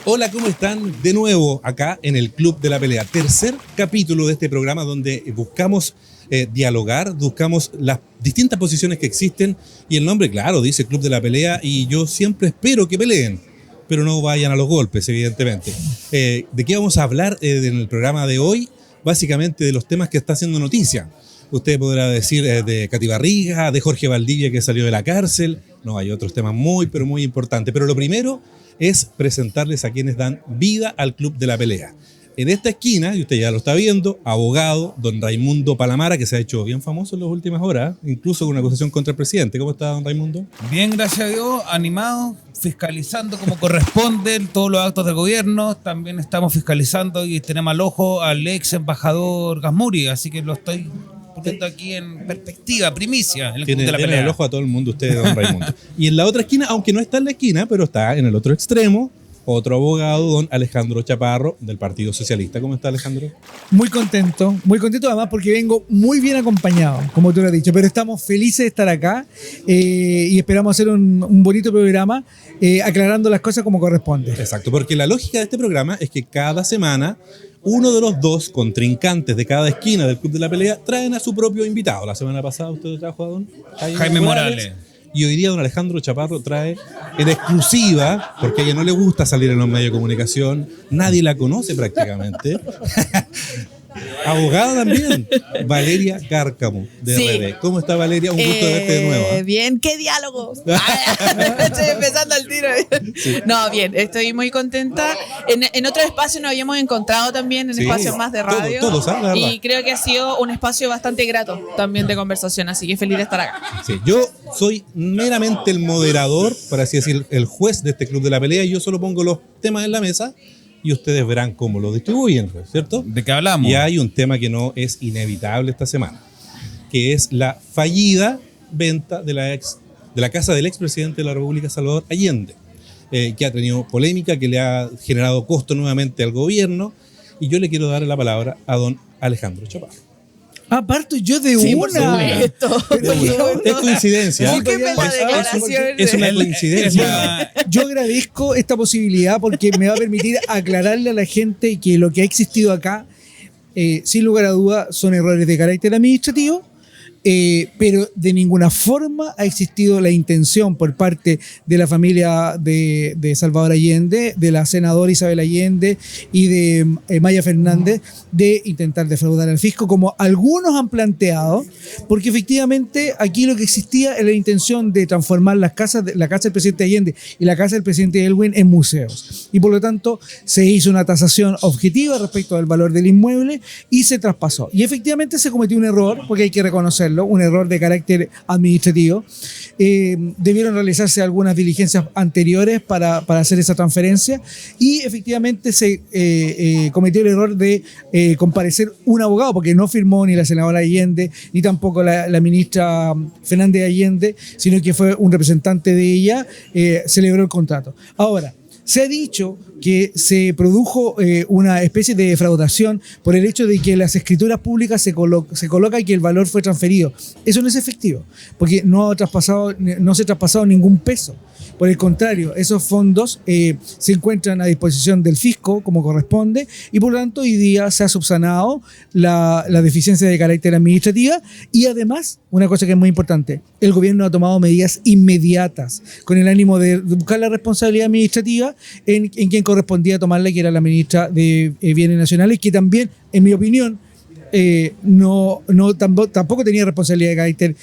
Hola, ¿cómo están? De nuevo acá en el Club de la Pelea. Tercer capítulo de este programa donde buscamos dialogar, buscamos las distintas posiciones que existen y el nombre, claro, dice Club de la Pelea y yo siempre espero que peleen, pero no vayan a los golpes, evidentemente. ¿De qué vamos a hablar en el programa de hoy? Básicamente de los temas que está haciendo noticia. Usted podrá decir de Katy Barriga, de Jorge Valdivia que salió de la cárcel. No, hay otros temas muy, pero muy importantes. Pero lo primero es presentarles a quienes dan vida al Club de la Pelea. En esta esquina, y usted ya lo está viendo, abogado, don Raimundo Palamara, que se ha hecho bien famoso en las últimas horas, incluso con una acusación contra el presidente. ¿Cómo está, don Raimundo? Bien, gracias a Dios, animado, fiscalizando como corresponde todos los actos del gobierno. También estamos fiscalizando y tenemos al ojo al ex embajador Gasmuri, así que lo estoy poniendo aquí en perspectiva, primicia, en el Club de la Pelea. El ojo a todo el mundo usted, don Raimundo. Y en la otra esquina, aunque no está en la esquina, pero está en el otro extremo, otro abogado, don Alejandro Chaparro, del Partido Socialista. ¿Cómo está, Alejandro? Muy contento además porque vengo muy bien acompañado, como tú lo has dicho, pero estamos felices de estar acá y esperamos hacer un bonito programa aclarando las cosas como corresponde. Exacto, porque la lógica de este programa es que cada semana uno de los dos contrincantes de cada esquina del Club de la Pelea traen a su propio invitado. La semana pasada usted trajo a don Jaime Morales. Y hoy día don Alejandro Chaparro trae en exclusiva, porque a ella no le gusta salir en los medios de comunicación, nadie la conoce prácticamente. Abogada también, Valeria Cárcamo, de RD. ¿Cómo está, Valeria? Un gusto verte de nuevo. Bien, qué diálogos. Estoy empezando el tiro. Sí. No, bien, estoy muy contenta. En otro espacio nos habíamos encontrado también, en espacios más de radio. Todos, la verdad. Y creo que ha sido un espacio bastante grato también de conversación, así que feliz de estar acá. Sí, yo soy meramente el moderador, por así decir, el juez de este Club de la Pelea, y yo solo pongo los temas en la mesa y ustedes verán cómo lo distribuyen, ¿cierto? ¿De qué hablamos? Y hay un tema que no es inevitable esta semana, que es la fallida venta de la casa del expresidente de la República, Salvador Allende, que ha tenido polémica, que le ha generado costo nuevamente al gobierno, y yo le quiero dar la palabra a don Alejandro Chaparro. Parto yo de Sí, una. Es coincidencia. Es una coincidencia. Yo agradezco esta posibilidad porque me va a permitir aclararle a la gente que lo que ha existido acá, sin lugar a duda, son errores de carácter administrativo. Pero de ninguna forma ha existido la intención por parte de la familia de Salvador Allende, de la senadora Isabel Allende y de Maya Fernández de intentar defraudar al fisco, como algunos han planteado, porque efectivamente aquí lo que existía era la intención de transformar la casa del presidente Allende y la casa del presidente Elwin en museos. Y por lo tanto se hizo una tasación objetiva respecto al valor del inmueble y se traspasó. Y efectivamente se cometió un error, porque hay que reconocerlo, un error de carácter administrativo. Debieron realizarse algunas diligencias anteriores para hacer esa transferencia y efectivamente se cometió el error de comparecer un abogado, porque no firmó ni la senadora Allende ni tampoco la ministra Fernández Allende, sino que fue un representante de ella, celebró el contrato. Ahora, se ha dicho que se produjo una especie de defraudación por el hecho de que en las escrituras públicas se coloca que el valor fue transferido. Eso no es efectivo, porque no se ha traspasado ningún peso. Por el contrario, esos fondos se encuentran a disposición del fisco como corresponde y por lo tanto hoy día se ha subsanado la deficiencia de carácter administrativa y además, una cosa que es muy importante, el gobierno ha tomado medidas inmediatas con el ánimo de buscar la responsabilidad administrativa en quien correspondía tomarla, que era la ministra de Bienes Nacionales, que también, en mi opinión, tampoco tenía responsabilidad de carácter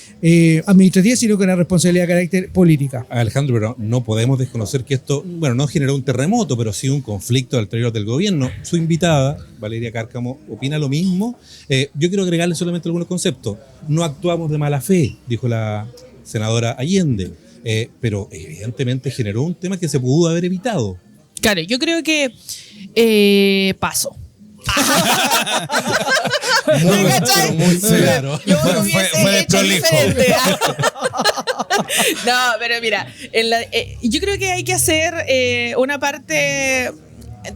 administrativa, sino que una responsabilidad de carácter política. Alejandro, pero no podemos desconocer que esto, no generó un terremoto, pero sí un conflicto al interior del gobierno. Su invitada, Valeria Cárcamo, opina lo mismo. Yo quiero agregarle solamente algunos conceptos. No actuamos de mala fe, dijo la senadora Allende, pero evidentemente generó un tema que se pudo haber evitado. Claro, yo creo que pasó. Muy claro. Yo fue hecho diferente. No, pero mira, yo creo que hay que hacer una parte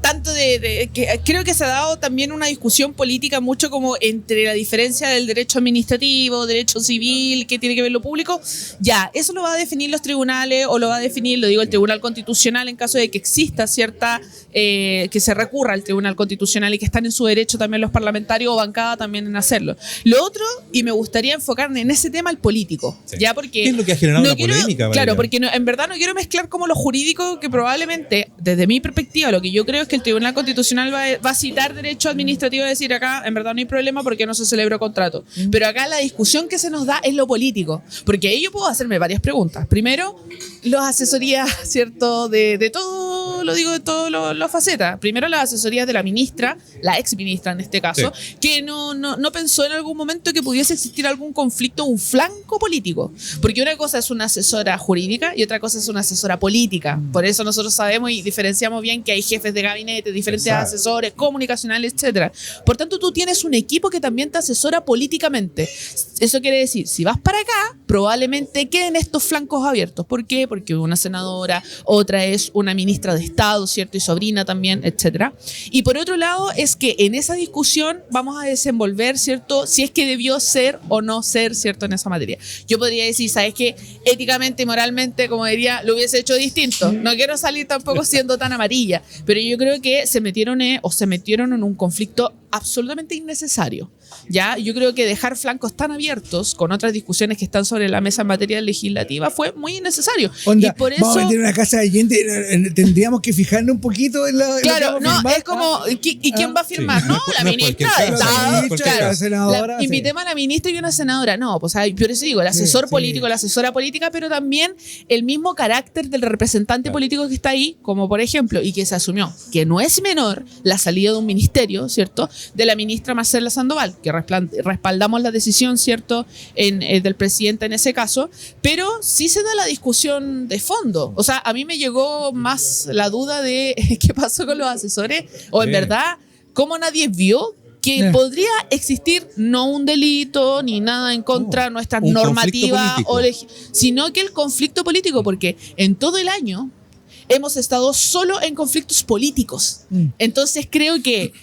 tanto de que creo que se ha dado también una discusión política mucho como entre la diferencia del derecho administrativo, derecho civil, que tiene que ver lo público. Ya, eso lo va a definir los tribunales o lo va a definir, lo digo, el Tribunal Constitucional en caso de que exista cierta, que se recurra al Tribunal Constitucional y que están en su derecho también los parlamentarios o bancada también en hacerlo. Lo otro, y me gustaría enfocarme en ese tema, el político, Sí. ya porque... ¿Qué es lo que ha generado la polémica? Claro, Valeria? porque en verdad no quiero mezclar como lo jurídico, que probablemente, desde mi perspectiva, lo que yo creo es que el Tribunal Constitucional va a citar derecho administrativo y decir acá, en verdad no hay problema porque no se celebró contrato. Pero acá la discusión que se nos da es lo político, porque ahí yo puedo hacerme varias preguntas. Primero, las asesorías, ¿cierto? De todo, lo digo, de todas las facetas. Primero, las asesorías de la ministra, la ex ministra en este caso, que no pensó en algún momento que pudiese existir algún conflicto, un flanco político. Porque una cosa es una asesora jurídica y otra cosa es una asesora política. Por eso nosotros sabemos y diferenciamos bien que hay jefes de gabinete, diferentes asesores, comunicacionales, etcétera. Por tanto, tú tienes un equipo que también te asesora políticamente. Eso quiere decir, si vas para acá, probablemente queden estos flancos abiertos. ¿Por qué? Porque una senadora, otra es una ministra de Estado, ¿cierto? Y sobrina también, etcétera. Y por otro lado, es que en esa discusión vamos a desenvolver, ¿cierto? Si es que debió ser o no ser, ¿cierto? En esa materia. Yo podría decir, ¿sabes qué? Éticamente y moralmente, como diría, lo hubiese hecho distinto. No quiero salir tampoco siendo tan amarilla, pero yo creo que se metieron en un conflicto absolutamente innecesario. ¿Ya? Yo creo que dejar flancos tan abiertos con otras discusiones que están sobre la mesa en materia legislativa fue muy innecesario. Onda, y por eso, vamos a meter una casa de gente, tendríamos que fijarnos un poquito en la... claro, en lo que vamos a no, firmar. es como, ¿y quién va a firmar? Sí. No, la No es ministra cualquier de caso, Estado. no es cualquier Claro. caso. Senadora, Invitemos a la ministra y una senadora. No, pues por eso digo, el asesor Sí, político, sí. la asesora política, pero también el mismo carácter del representante político que está ahí, como por ejemplo, y que se asumió, que no es menor la salida de un ministerio, ¿cierto? De la ministra Marcela Sandoval, que respaldamos la decisión, ¿cierto? Del presidente en ese caso, pero sí se da la discusión de fondo. O sea, a mí me llegó más la duda de qué pasó con los asesores, o en Sí. verdad, cómo nadie vio que podría existir no un delito ni nada en contra de nuestras un normativas, conflicto sino que el conflicto político, porque en todo el año hemos estado solo en conflictos políticos. Entonces creo que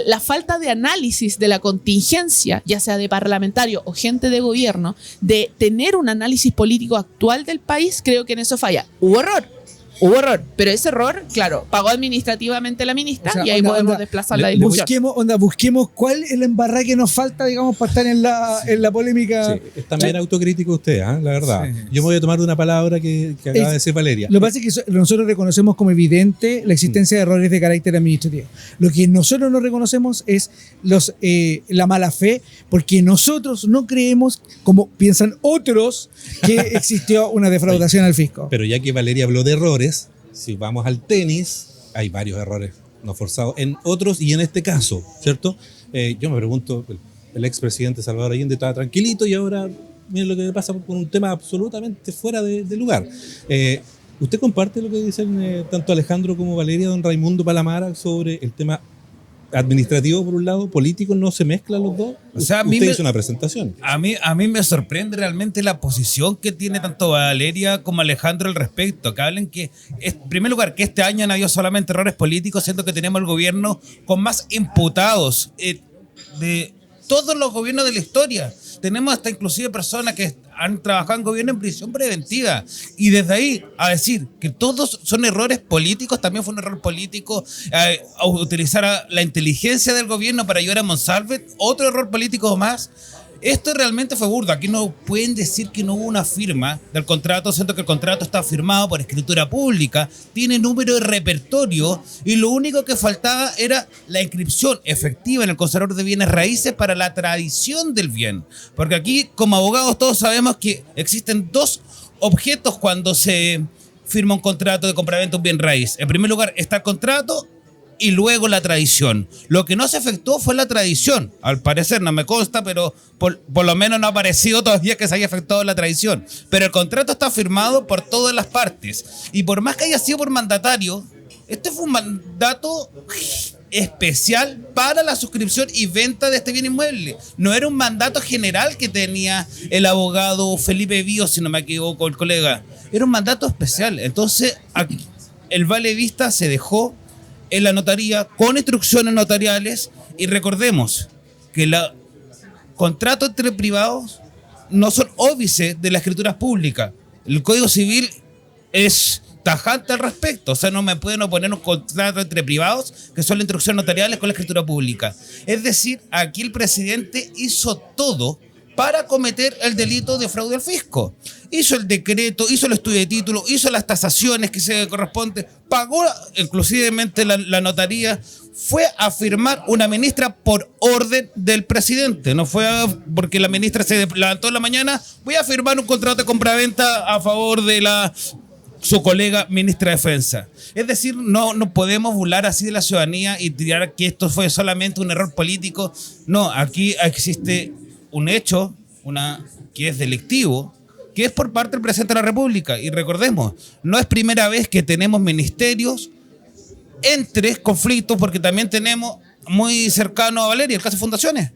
la falta de análisis de la contingencia, ya sea de parlamentario o gente de gobierno, de tener un análisis político actual del país, creo que en eso falla. Hubo error, pero ese error, claro, pagó administrativamente la ministra, O sea, y ahí podemos desplazar la discusión. Busquemos cuál es la embarrada que nos falta, digamos, para estar en la polémica. Sí, es también autocrítico usted, la verdad. Sí. Yo me voy a tomar de una palabra que acaba de decir Valeria. Lo que pasa es que nosotros reconocemos como evidente la existencia de errores de carácter administrativo. Lo que nosotros no reconocemos es la mala fe, porque nosotros no creemos, como piensan otros, que existió una defraudación al fisco. Pero ya que Valeria habló de errores, si vamos al tenis, hay varios errores no forzados en otros y en este caso, ¿cierto? Yo me pregunto, el expresidente Salvador Allende estaba tranquilito y ahora miren lo que le pasa por un tema absolutamente fuera de lugar. ¿Usted comparte lo que dicen tanto Alejandro como Valeria, don Raimundo Palamara, sobre el tema administrativo por un lado, político, no se mezclan los dos? O sea, a mí usted me- hizo una presentación. A mí me sorprende realmente la posición que tiene tanto Valeria como Alejandro al respecto. Que hablen que, en primer lugar, que este año han habido solamente errores políticos, siendo que tenemos el gobierno con más imputados de todos los gobiernos de la historia. Tenemos hasta inclusive personas que han trabajado en gobierno en prisión preventiva. Y desde ahí a decir que todos son errores políticos, también fue un error político a utilizar la inteligencia del gobierno para ayudar a Monsalve, otro error político más. Esto realmente fue burdo. Aquí no pueden decir que no hubo una firma del contrato, siento que el contrato está firmado por escritura pública, tiene número de repertorio y lo único que faltaba era la inscripción efectiva en el conservador de bienes raíces para la tradición del bien. Porque aquí, como abogados, todos sabemos que existen dos objetos cuando se firma un contrato de compraventa de un bien raíz. En primer lugar está el contrato y luego la tradición. Lo que no se efectuó fue la tradición. Al parecer, no me consta, pero por lo menos no ha aparecido todavía que se haya efectuado la tradición. Pero el contrato está firmado por todas las partes. Y por más que haya sido por mandatario, este fue un mandato especial para la suscripción y venta de este bien inmueble. No era un mandato general que tenía el abogado Felipe Bío, si no me equivoco, el colega. Era un mandato especial. Entonces, aquí, el Vale Vista se dejó en la notaría con instrucciones notariales, y recordemos que los contratos entre privados no son óbices de las escrituras públicas. El Código Civil es tajante al respecto, o sea, no me pueden oponer un contrato entre privados que son las instrucciones notariales con la escritura pública. Es decir, aquí el presidente hizo todo para cometer el delito de fraude al fisco. Hizo el decreto, hizo el estudio de título, hizo las tasaciones que se corresponden, pagó inclusivemente la notaría, fue a firmar una ministra por orden del presidente. No fue porque la ministra se levantó en la mañana, voy a firmar un contrato de compraventa a favor de su colega ministra de Defensa. Es decir, no podemos burlar así de la ciudadanía y tirar que esto fue solamente un error político. No, aquí existe un hecho que es delictivo, que es por parte del presidente de la República. Y recordemos, no es primera vez que tenemos ministerios entre conflictos, porque también tenemos muy cercano a Valeria el caso de Fundaciones.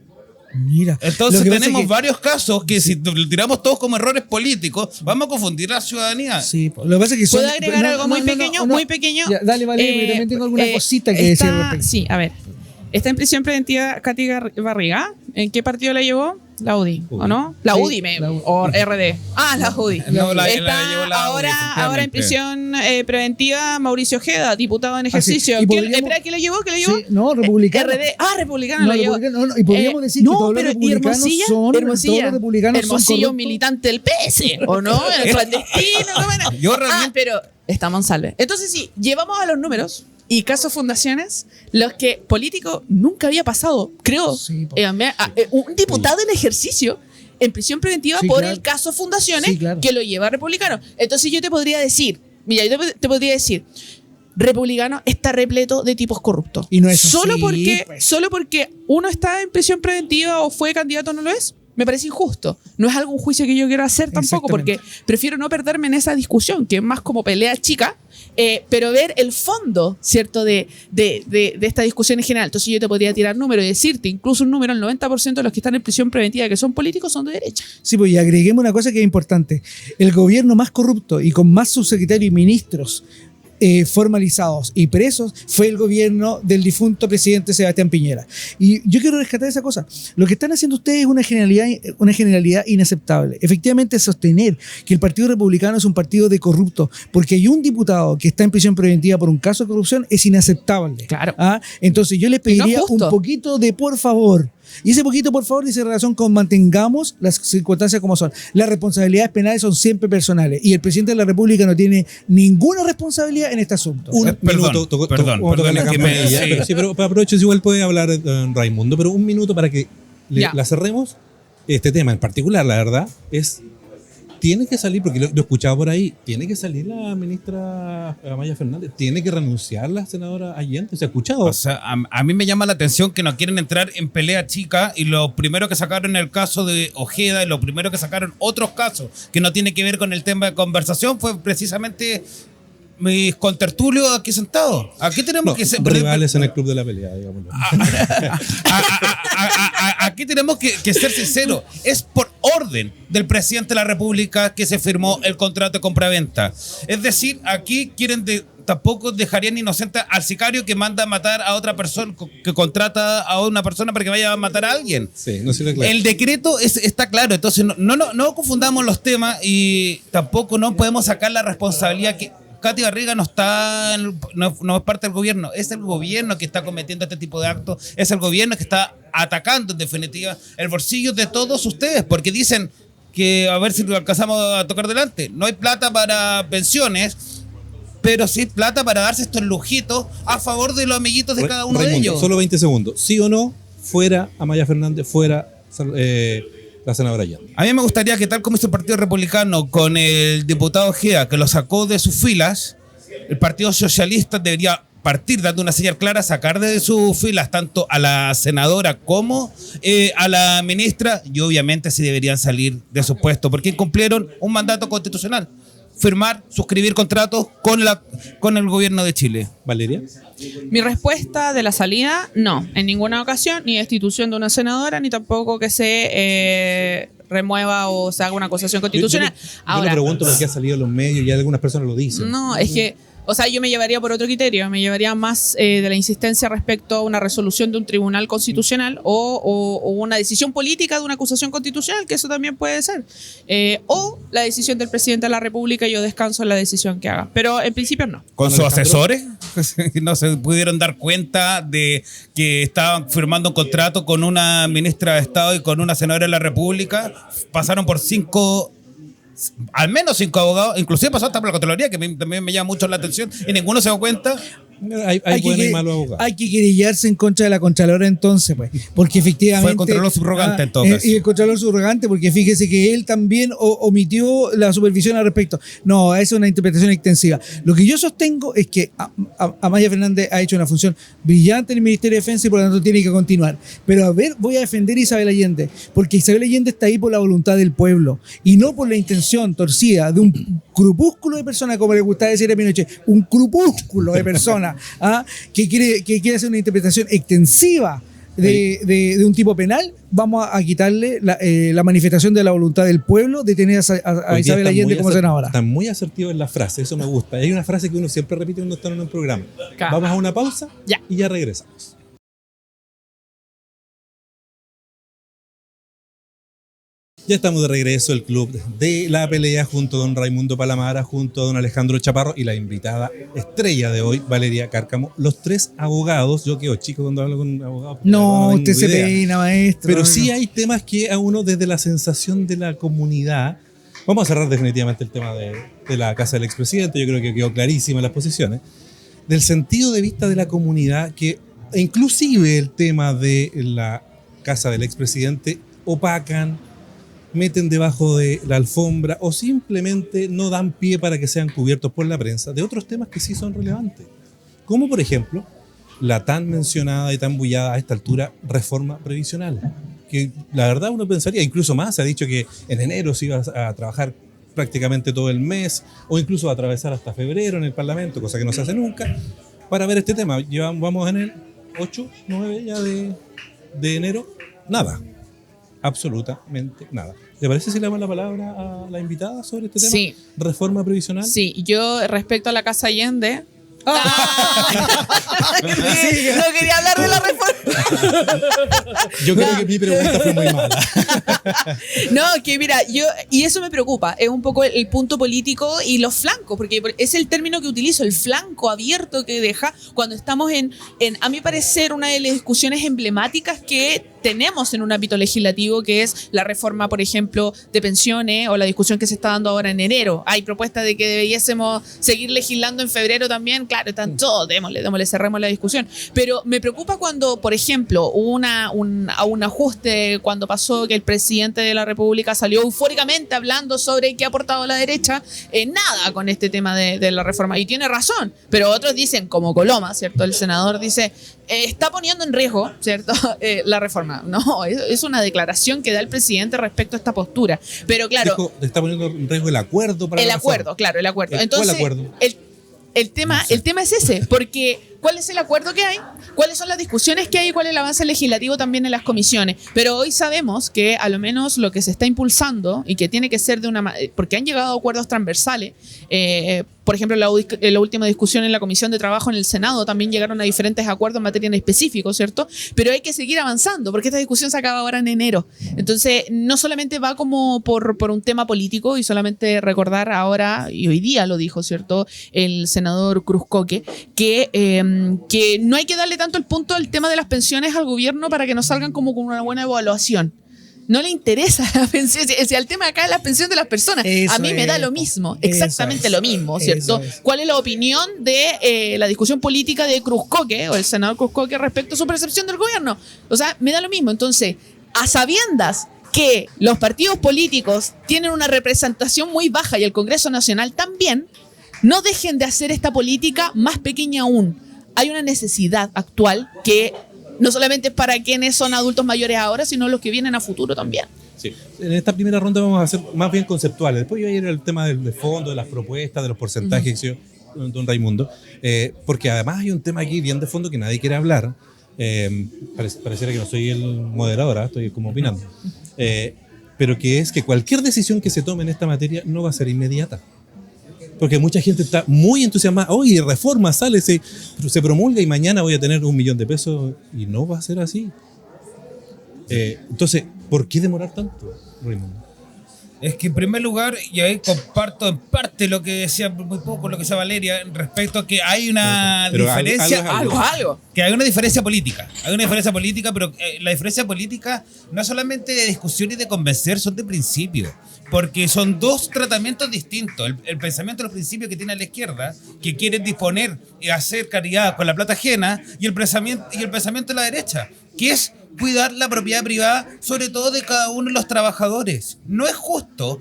Mira, Entonces lo que pasa tenemos es que- varios casos que si lo tiramos todos como errores políticos, vamos a confundir a la ciudadanía. Sí, lo que pasa es que son- ¿Puedo agregar no, algo no, muy no, pequeño? no, no. Muy pequeño. Ya, dale, Valeria, porque también tengo alguna cosita que decir al respecto. Sí, a ver. Está en prisión preventiva Katy Barriga. ¿En qué partido la llevó? La UDI, ¿o no? La Sí, UDI, la UDI. o RD. Ah, la UDI. No, la Está llevó la UDI, ahora en prisión preventiva Mauricio Ojeda, diputado en ejercicio. Y ¿Quién, podríamos- espera, ¿quién lo llevó? ¿Quién lo llevó? Sí, no, republicano. RD. Ah, republicano No, lo llevó. republicano, no, y podríamos decir que todos los pero ¿y republicanos Hermosilla? son- Hermosilla. todos los republicanos son Hermosillo, corruptos. un militante del PS, ¿o no? El clandestino. ¿cómo era? Yo realmente- pero está Monsalve. Entonces sí, llevamos a los números y casos fundaciones, los que político nunca había pasado, creo. Sí, po. Un diputado en ejercicio en prisión preventiva Sí, por claro. el caso fundaciones Sí, claro. que lo lleva a republicano. Entonces yo te podría decir, mira, yo te podría decir, republicano está repleto de tipos corruptos. Y no es solo así, porque pues. solo porque uno está en prisión preventiva o fue candidato no lo es. Me parece injusto. No es algún juicio que yo quiero hacer tampoco, porque prefiero no perderme en esa discusión, que es más como pelea chica, pero ver el fondo, ¿cierto?, de esta discusión en general. Entonces yo te podría tirar números y decirte, incluso un número, el 90% de los que están en prisión preventiva que son políticos son de derecha. Sí, pues y agreguemos una cosa que es importante. El gobierno más corrupto y con más subsecretarios y ministros formalizados y presos fue el gobierno del difunto presidente Sebastián Piñera. Y yo quiero rescatar esa cosa. Lo que están haciendo ustedes es una generalidad inaceptable. Efectivamente, sostener que el Partido Republicano es un partido de corruptos porque hay un diputado que está en prisión preventiva por un caso de corrupción es inaceptable. Claro. ¿Ah? Entonces yo les Y no pediría es un justo. poquito de por favor. Y ese poquito, por favor, dice relación con mantengamos las circunstancias como son. Las responsabilidades penales son siempre personales y el presidente de la República no tiene ninguna responsabilidad en este asunto. Un Perdón, minuto, perdón, vamos a tocar la perdón, que me- campanilla, sí. pero sí, pero aprovecho, si igual puede hablar Raimundo, pero un minuto para que Ya. la cerremos. Este tema en particular, la verdad, tiene que salir, porque lo he escuchado por ahí, tiene que salir la ministra Amaya Fernández, tiene que renunciar la senadora Allende, ¿se ha escuchado? O sea, a mí me llama la atención que no quieren entrar en pelea chica y lo primero que sacaron el caso de Ojeda y lo primero que sacaron otros casos que no tiene que ver con el tema de conversación fue precisamente mis contertulios aquí sentados. Aquí tenemos No, que ser rivales en el club de la pelea, digámoslo. aquí tenemos que ser sinceros. Es por orden del presidente de la República que se firmó el contrato de compraventa. Es decir, aquí tampoco dejarían inocente al sicario que manda a matar a otra persona, que contrata a una persona para que vaya a matar a alguien. Sí, no sirve claro. El decreto está claro, entonces no confundamos los temas y tampoco no podemos sacar la responsabilidad que Katy Barriga no es parte del gobierno, es el gobierno que está cometiendo este tipo de actos, es el gobierno que está atacando en definitiva el bolsillo de todos ustedes, porque dicen que a ver si lo alcanzamos a tocar delante, no hay plata para pensiones, pero sí plata para darse estos lujitos a favor de los amiguitos de cada uno de Raimundo, ellos. solo 20 segundos. ¿Sí o no? Fuera Amaya Fernández, fuera la senadora Allende. A mí me gustaría que tal como hizo el Partido Republicano con el diputado Ojeda, que lo sacó de sus filas, el Partido Socialista debería partir dando una señal clara, sacar de sus filas tanto a la senadora como a la ministra, y obviamente sí deberían salir de su puesto, porque incumplieron un mandato constitucional, firmar, suscribir contratos con el gobierno de Chile. Valeria. Mi respuesta de la salida, no, en ninguna ocasión, ni destitución de una senadora, ni tampoco que se remueva o se haga una acusación constitucional. Yo le pregunto por qué ha salido en los medios y algunas personas lo dicen. No, es que O sea, yo me llevaría por otro criterio, me llevaría más de la insistencia respecto a una resolución de un tribunal constitucional o una decisión política de una acusación constitucional, que eso también puede ser. O la decisión del presidente de la República, yo descanso en la decisión que haga. Pero en principio no. ¿Con sus Alejandro? asesores? ¿No se pudieron dar cuenta de que estaban firmando un contrato con una ministra de Estado y con una senadora de la República? Pasaron por al menos 5 abogados, inclusive pasó hasta por la Contraloría, que también me llama mucho la atención, y ninguno se dio cuenta. Hay buenos y malos abogados. Hay que querellarse en contra de la Contralora entonces, pues, porque efectivamente... Fue el Contralor subrogante, en todo caso. Y el Contralor subrogante, porque fíjese que él también omitió la supervisión al respecto. No, esa es una interpretación extensiva. Lo que yo sostengo es que Amaya Fernández ha hecho una función brillante en el Ministerio de Defensa y por lo tanto tiene que continuar. Pero a ver, voy a defender a Isabel Allende, porque Isabel Allende está ahí por la voluntad del pueblo y no por la intención torcida de un grupúsculo de personas, como le gustaba decir a Pinochet, un grupúsculo de personas que quiere hacer una interpretación extensiva de un tipo penal. Vamos a quitarle la manifestación de la voluntad del pueblo de tener a Isabel Allende como senadora. Están muy asertivos en la frase, eso me gusta. Hay una frase que uno siempre repite cuando está en un programa. Claro. Vamos a una pausa Ya. y ya regresamos. Ya estamos de regreso, el club de la pelea, junto a don Raimundo Palamara, junto a don Alejandro Chaparro y la invitada estrella de hoy, Valeria Cárcamo. Los 3 abogados, yo quedo chico cuando hablo con un abogado. No, tengo usted se idea. peina, maestro. Pero no, sí no. hay temas que a uno desde la sensación de la comunidad... Vamos a cerrar definitivamente el tema de la casa del expresidente, yo creo que quedó clarísima las posiciones. Del sentido de vista de la comunidad, que inclusive el tema de la casa del expresidente opacan, meten debajo de la alfombra o simplemente no dan pie para que sean cubiertos por la prensa de otros temas que sí son relevantes. Como por ejemplo, la tan mencionada y tan bullada a esta altura reforma previsional. Que la verdad uno pensaría, incluso más, se ha dicho que en enero se iba a trabajar prácticamente todo el mes o incluso a atravesar hasta febrero en el Parlamento, cosa que no se hace nunca, para ver este tema. Vamos en el 8, 9 ya de enero, nada. Absolutamente nada. ¿Le parece si le damos la palabra a la invitada sobre este tema? Sí. Reforma previsional. Sí, yo respecto a la Casa Allende... No quería hablar de la reforma. Yo creo que mi pregunta fue muy mala. No, que mira, y eso me preocupa, es un poco el punto político y los flancos, porque es el término que utilizo, el flanco abierto que deja cuando estamos en a mi parecer, una de las discusiones emblemáticas que tenemos en un ámbito legislativo, que es la reforma, por ejemplo, de pensiones o la discusión que se está dando ahora en enero. Hay propuestas de que debiésemos seguir legislando en febrero también. Claro, están todos, démosle, cerremos la discusión. Pero me preocupa cuando, por ejemplo, hubo un ajuste cuando pasó que el presidente de la República salió eufóricamente hablando sobre qué ha aportado la derecha. Nada con este tema de la reforma. Y tiene razón, pero otros dicen, como Coloma, ¿cierto? El senador dice, está poniendo en riesgo, ¿cierto? La reforma. No, es una declaración que da el presidente respecto a esta postura. Pero claro... Dijo, está poniendo en riesgo el acuerdo para el la reforma. acuerdo, claro, el acuerdo. ¿Cuál Entonces, acuerdo? El tema es ese, porque ¿cuál es el acuerdo que hay? ¿Cuáles son las discusiones que hay? ¿Cuál es el avance legislativo también en las comisiones? Pero hoy sabemos que a lo menos lo que se está impulsando y que tiene que ser porque han llegado a acuerdos transversales, por ejemplo, la última discusión en la Comisión de Trabajo en el Senado también llegaron a diferentes acuerdos en materia en específico, ¿cierto? Pero hay que seguir avanzando porque esta discusión se acaba ahora en enero. Entonces, no solamente va como por un tema político y solamente recordar ahora, y hoy día lo dijo, ¿cierto? El senador Cruz Coque, que no hay que darle tanto el punto al tema de las pensiones al gobierno para que nos salgan como con una buena evaluación. No le interesa la pensión. Si el tema acá es la pensión de las personas, a mí me da lo mismo, exactamente lo mismo, ¿cierto? ¿Cuál es la opinión de la discusión política de Cruz Coque o el senador Cruz Coque respecto a su percepción del gobierno? O sea, me da lo mismo. Entonces, a sabiendas que los partidos políticos tienen una representación muy baja y el Congreso Nacional también, no dejen de hacer esta política más pequeña aún. Hay una necesidad actual que no solamente es para quienes son adultos mayores ahora, sino los que vienen a futuro también. Sí. En esta primera ronda vamos a hacer más bien conceptuales. Después yo voy a ir al tema del fondo, de las propuestas, de los porcentajes, don Raimundo. Porque además hay un tema aquí bien de fondo que nadie quiere hablar. Pareciera que no soy el moderador, estoy como opinando. Pero que es que cualquier decisión que se tome en esta materia no va a ser inmediata. Porque mucha gente está muy entusiasmada. Oye, reforma, sale, se promulga y mañana voy a tener $1.000.000 y no va a ser así. Entonces, ¿por qué demorar tanto, Raymond? Es que en primer lugar, y ahí comparto en parte lo que decía muy poco, lo que decía Valeria, respecto a que hay una Pero diferencia. Algo. Que hay una diferencia política. Hay una diferencia política, pero la diferencia política no es solamente de discusión y de convencer, son de principio. Porque son dos tratamientos distintos. El pensamiento de los principios que tiene la izquierda, que quieren disponer y hacer caridad con la plata ajena, y el pensamiento de la derecha, que es cuidar la propiedad privada, sobre todo de cada uno de los trabajadores. No es justo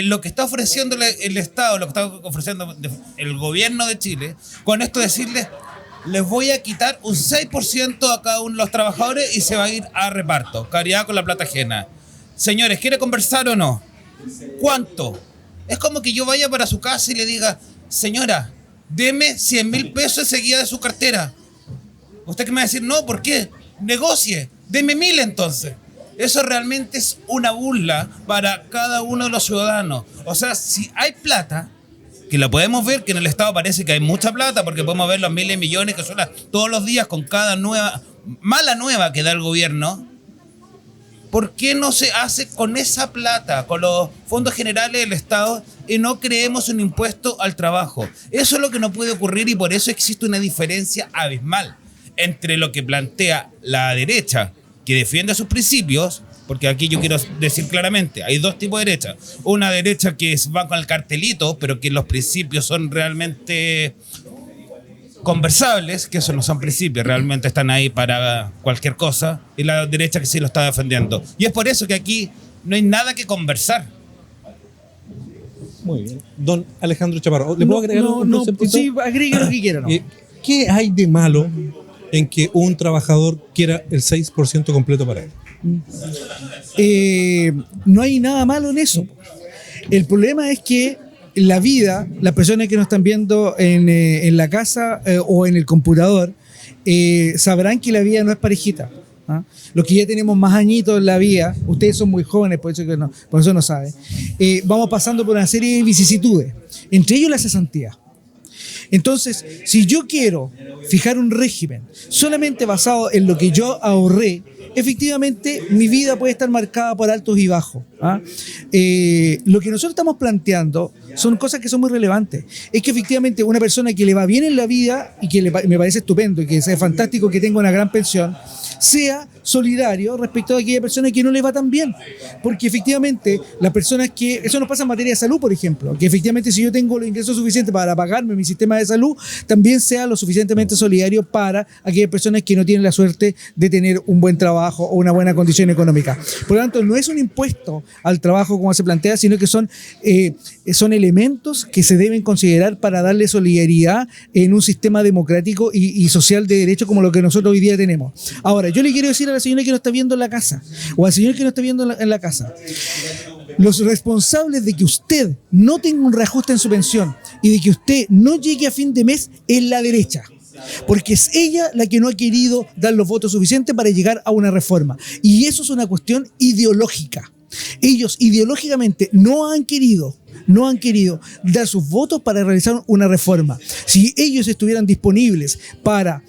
lo que está ofreciendo el Estado, lo que está ofreciendo el gobierno de Chile, con esto decirles, les voy a quitar un 6% a cada uno de los trabajadores y se va a ir a reparto, caridad con la plata ajena. Señores, ¿quiere conversar o no? ¿Cuánto? Es como que yo vaya para su casa y le diga, señora, deme $100.000 enseguida de su cartera. ¿Usted qué me va a decir? No, ¿por qué? Negocie, deme 1.000 entonces. Eso realmente es una burla para cada uno de los ciudadanos. O sea, si hay plata, que la podemos ver, que en el Estado parece que hay mucha plata, porque podemos ver los miles de millones que suenan todos los días con cada mala nueva que da el gobierno. ¿Por qué no se hace con esa plata, con los fondos generales del Estado, y no creemos un impuesto al trabajo? Eso es lo que no puede ocurrir y por eso existe una diferencia abismal entre lo que plantea la derecha, que defiende sus principios, porque aquí yo quiero decir claramente, hay dos tipos de derecha. Una derecha que va con el cartelito, pero que los principios son realmente conversables, que eso no son principios, realmente están ahí para cualquier cosa, y la derecha que sí lo está defendiendo. Y es por eso que aquí no hay nada que conversar. Muy bien. Don Alejandro Chaparro, ¿le puedo agregar un conceptito? Sí, agregue lo que quiera. ¿No? ¿Qué hay de malo en que un trabajador quiera el 6% completo para él? No hay nada malo en eso. El problema es que la vida, las personas que nos están viendo en la casa o en el computador, sabrán que la vida no es parejita. ¿Ah? Los que ya tenemos más añitos en la vida, ustedes son muy jóvenes, por eso no saben, vamos pasando por una serie de vicisitudes, entre ellos la cesantía. Entonces, si yo quiero fijar un régimen solamente basado en lo que yo ahorré, efectivamente mi vida puede estar marcada por altos y bajos. ¿Ah? Lo que nosotros estamos planteando son cosas que son muy relevantes. Es que efectivamente una persona que le va bien en la vida y que me parece estupendo y que es fantástico que tenga una gran pensión, sea solidario respecto a aquella persona que no le va tan bien. Porque efectivamente las personas que... Eso nos pasa en materia de salud, por ejemplo. Que efectivamente si yo tengo los ingresos suficientes para pagarme mi sistema de salud, también sea lo suficientemente solidario para aquellas personas que no tienen la suerte de tener un buen trabajo o una buena condición económica. Por lo tanto, no es un impuesto al trabajo como se plantea, sino que son elementos que se deben considerar para darle solidaridad en un sistema democrático y social de derecho como lo que nosotros hoy día tenemos. Ahora, yo le quiero decir a la señora que nos está viendo en la casa, o al señor que nos está viendo en la casa, los responsables de que usted no tenga un reajuste en su pensión y de que usted no llegue a fin de mes es la derecha. Porque es ella la que no ha querido dar los votos suficientes para llegar a una reforma. Y eso es una cuestión ideológica. Ellos ideológicamente no han querido dar sus votos para realizar una reforma. Si ellos estuvieran disponibles para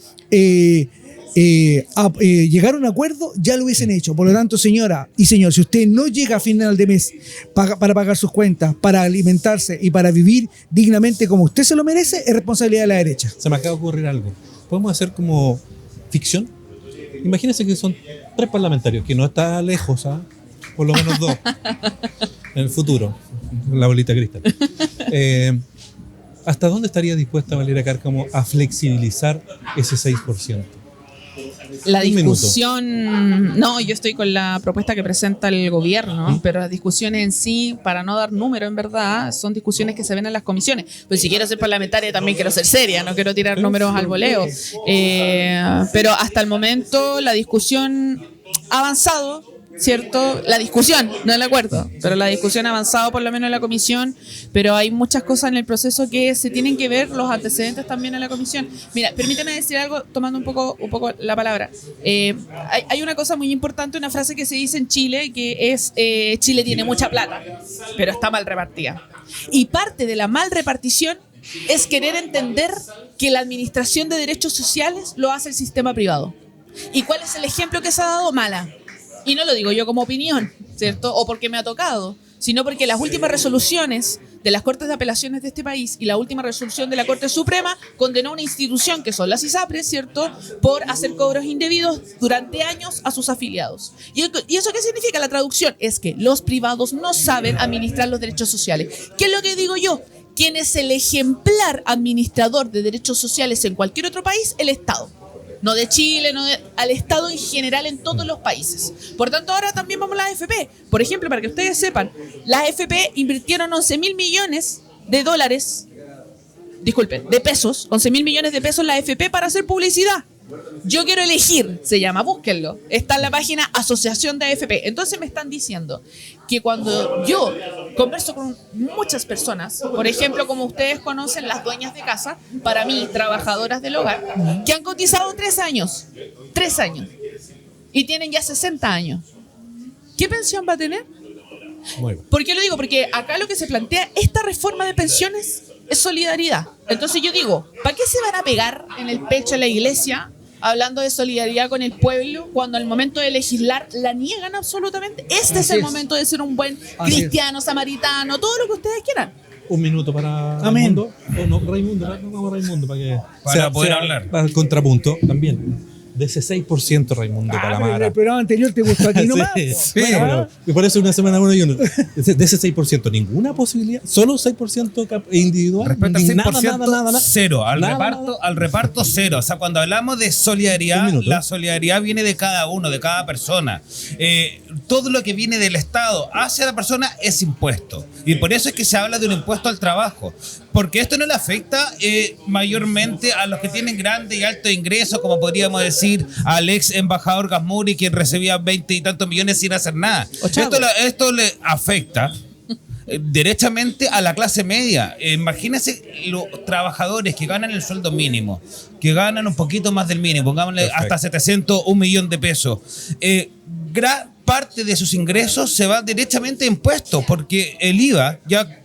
llegar a un acuerdo, ya lo hubiesen hecho. Por lo tanto, señora y señor, si usted no llega a final de mes para pagar sus cuentas, para alimentarse y para vivir dignamente como usted se lo merece, es responsabilidad de la derecha. Se me acaba de ocurrir algo. ¿Podemos hacer como ficción? Imagínense que son 3 parlamentarios, que no está lejos, ¿ah? Por lo menos 2 en el futuro, la bolita de cristal. ¿Hasta dónde estaría dispuesta Valeria Cárcamo a flexibilizar ese 6%? La discusión, no, yo estoy con la propuesta que presenta el gobierno, pero las discusiones en sí, para no dar número en verdad, son discusiones que se ven en las comisiones. Pues si quiero ser parlamentaria también quiero ser seria, no quiero tirar números al voleo. Pero hasta el momento la discusión ha avanzado, ¿cierto? La discusión, no el acuerdo, pero la discusión ha avanzado por lo menos en la comisión, pero hay muchas cosas en el proceso que se tienen que ver los antecedentes también en la comisión. Mira, permíteme decir algo tomando un poco la palabra. Hay una cosa muy importante, una frase que se dice en Chile, que es Chile tiene mucha plata, pero está mal repartida. Y parte de la mal repartición es querer entender que la administración de derechos sociales lo hace el sistema privado. ¿Y cuál es el ejemplo que se ha dado? Mala. Y no lo digo yo como opinión, ¿cierto? O porque me ha tocado, sino porque las últimas resoluciones de las Cortes de Apelaciones de este país y la última resolución de la Corte Suprema condenó a una institución que son las ISAPRES, ¿cierto?, por hacer cobros indebidos durante años a sus afiliados. ¿Y eso qué significa? La traducción es que los privados no saben administrar los derechos sociales. ¿Qué es lo que digo yo? ¿Quién es el ejemplar administrador de derechos sociales en cualquier otro país? El Estado. No de Chile, al Estado en general en todos los países. Por tanto, ahora también vamos a las AFP. Por ejemplo, para que ustedes sepan, las AFP invirtieron 11.000 millones de dólares, de pesos, 11.000 millones de pesos en la AFP para hacer publicidad. Yo quiero elegir, se llama, búsquenlo. Está en la página Asociación de AFP. Entonces me están diciendo que cuando yo converso con muchas personas, por ejemplo, como ustedes conocen, las dueñas de casa, para mí, trabajadoras del hogar, que han cotizado 3 años, y tienen ya 60 años, ¿qué pensión va a tener? ¿Por qué lo digo? Porque acá lo que se plantea, esta reforma de pensiones es solidaridad. Entonces yo digo, ¿para qué se van a pegar en el pecho a la iglesia hablando de solidaridad con el pueblo cuando al momento de legislar la niegan absolutamente? Este es el momento de ser un buen cristiano, samaritano, todo lo que ustedes quieran. Un minuto para Raimundo. No, Raimundo, para poder hablar. Para el contrapunto también. De ese 6%, Raimundo Palamara. El programa anterior te gustó a ti nomás. Sí, bueno, me parece una semana uno y uno. De ese 6%, ninguna posibilidad. Solo 6% individual. Respecto al 6%, nada. Cero. Al reparto, cero. O sea, cuando hablamos de solidaridad, la solidaridad viene de cada uno, de cada persona. Todo lo que viene del Estado hacia la persona es impuesto. Y por eso es que se habla de un impuesto al trabajo. Porque esto no le afecta mayormente a los que tienen grande y alto ingreso, como podríamos decir al ex embajador Gasmuri, quien recibía 20 y tantos millones sin hacer nada. Esto le afecta derechamente a la clase media. Imagínense los trabajadores que ganan el sueldo mínimo, que ganan un poquito más del mínimo, pongámosle hasta 700, 1 millón de pesos. Gran parte de sus ingresos se va derechamente a impuestos, porque el IVA ya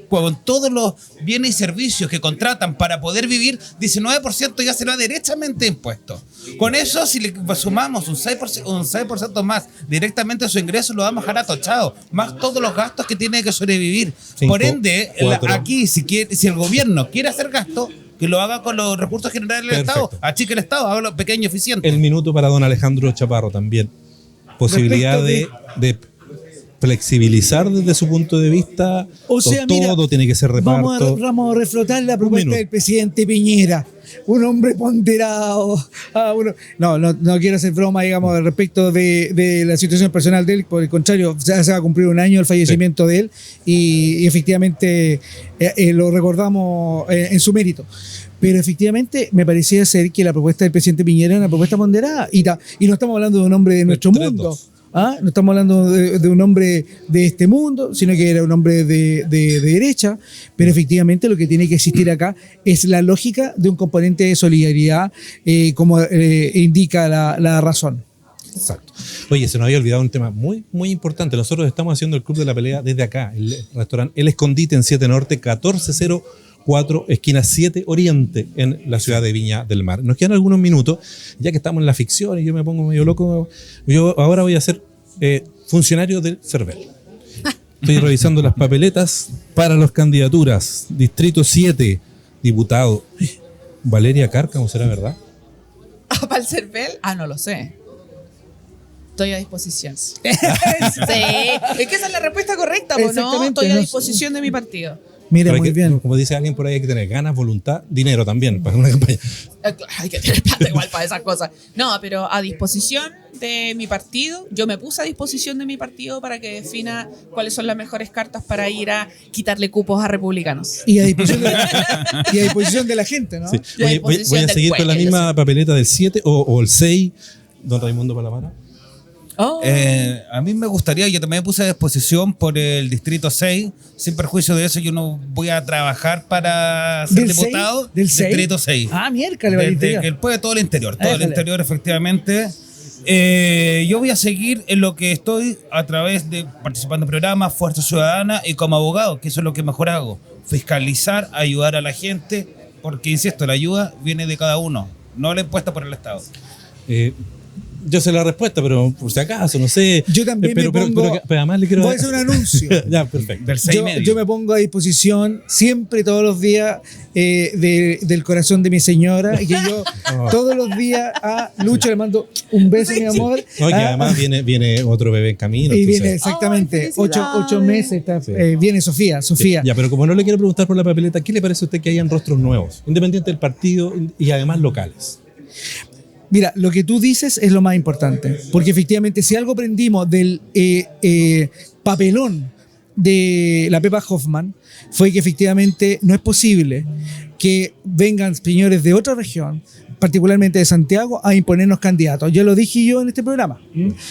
con todos los bienes y servicios que contratan para poder vivir, 19% ya se va derechamente a impuestos. Con eso, si le sumamos un 6% más directamente a su ingreso, lo vamos a dejar atochado, más todos los gastos que tiene que sobrevivir. 5, Por ende, 4. aquí, si el gobierno quiere hacer gasto, que lo haga con los recursos generales del Estado, achique el Estado, hágalo pequeño y eficiente. El minuto para don Alejandro Chaparro también. Posibilidad de flexibilizar desde su punto de vista. O sea, todo mira, tiene que ser reparto. Vamos a reflotar la propuesta del presidente Piñera. Un hombre ponderado. No quiero hacer broma, digamos, respecto de la situación personal de él. Por el contrario, ya se va a cumplir 1 año el fallecimiento de él y efectivamente lo recordamos en su mérito. Pero efectivamente me parecía ser que la propuesta del presidente Piñera era una propuesta ponderada. Y no estamos hablando de un hombre de nuestro mundo. No estamos hablando de un hombre de este mundo, sino que era un hombre de derecha, pero efectivamente lo que tiene que existir acá es la lógica de un componente de solidaridad, como indica la razón. Exacto. Oye, se nos había olvidado un tema muy, muy importante. Nosotros estamos haciendo el Club de la Pelea desde acá, el restaurante El Escondite en 7 Norte, 1404, esquina 7 Oriente, en la ciudad de Viña del Mar. Nos quedan algunos minutos, ya que estamos en la ficción y yo me pongo medio loco. Yo ahora voy a ser funcionario del CERVEL. Estoy revisando las papeletas para las candidaturas. Distrito 7, diputado. Valeria Cárcamo, ¿será verdad? ¿Para el CERVEL? No lo sé. Estoy a disposición. Sí, es que esa es la respuesta correcta, ¿no? Estoy a disposición de mi partido. Mira, muy bien. Como dice alguien por ahí, hay que tener ganas, voluntad, dinero también para una campaña. Hay que tener plata igual para esas cosas. No, pero a disposición de mi partido. Yo me puse a disposición de mi partido para que defina cuáles son las mejores cartas para ir a quitarle cupos a republicanos. Y a disposición de la gente, ¿no? Sí. Voy a seguir con la misma papeleta del 7 o el 6, don Raimundo Palamara. A mí me gustaría, yo también me puse a disposición por el Distrito 6, sin perjuicio de eso, yo no voy a trabajar para ser diputado del Distrito 6. Miércoles, el pueblo, todo el interior, efectivamente. Yo voy a seguir en lo que estoy a través de participando en programas, Fuerza Ciudadana y como abogado, que eso es lo que mejor hago. Fiscalizar, ayudar a la gente, porque insisto, la ayuda viene de cada uno, no la impuesta por el Estado. Yo sé la respuesta, pero por si acaso, no sé. Yo también pero, me pongo... pero además le quiero... Voy a hacer un anuncio. Ya, perfecto. Del 6,5. Yo me pongo a disposición siempre, todos los días, del corazón de mi señora, y que yo todos los días a Lucho le mando un beso, mi amor. No, que además viene otro bebé en camino. Y entonces- viene exactamente Ay, 8 meses. Está, Sí. viene Sofía. Ya, pero como no le quiero preguntar por la papeleta, ¿qué le parece a usted que hayan rostros nuevos, independiente del partido y además locales? Mira, lo que tú dices es lo más importante, porque efectivamente si algo aprendimos del papelón de la Pepa Hoffman fue que efectivamente no es posible que vengan señores de otra región, particularmente de Santiago, a imponernos candidatos. Ya lo dije yo en este programa.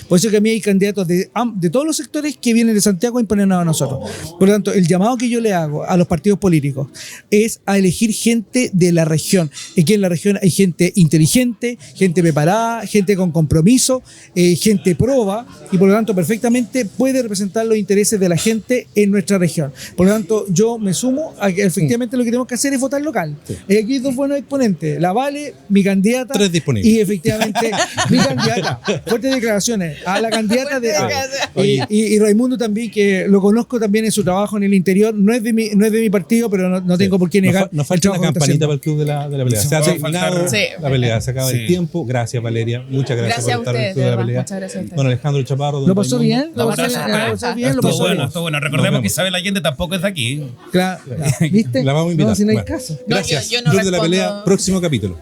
Por eso que a mí hay candidatos de todos los sectores que vienen de Santiago a imponernos a nosotros. Por lo tanto, el llamado que yo le hago a los partidos políticos es a elegir gente de la región. Aquí en la región hay gente inteligente, gente preparada, gente con compromiso, gente proba, y por lo tanto perfectamente puede representar los intereses de la gente en nuestra región. Por lo tanto, yo me sumo a que efectivamente lo que tenemos que hacer es votar local. Aquí hay dos buenos exponentes, la Vale, mi candidata, 3 disponibles. y efectivamente mi candidata. Fuertes declaraciones a la candidata de... Oye. Y Raimundo también, que lo conozco también en su trabajo en el interior, no es de mi partido, pero no tengo por qué negar. Nos el falta una trabajo que está campanita haciendo. para el club de la pelea. Sí, Se ha va a terminado faltar. Sí. la pelea, se acaba Sí. el tiempo. Gracias, Valeria. Muchas gracias, Gracias a por estar en el ustedes, club de de la verdad. pelea. Muchas gracias a ustedes. Don Alejandro Chaparro. don ¿Lo pasó Raimundo. bien? ¿Lo pasó bien? ¿Lo pasó bien? ¿Lo Estuvo pasó bueno, bien? estuvo bueno. Nos Recordemos vemos. que Isabel Allende tampoco es de aquí. Claro, ¿viste? La vamos a invitar. No, si no hay Bueno, caso. No, Gracias. yo no Club de la respondo. pelea, próximo capítulo.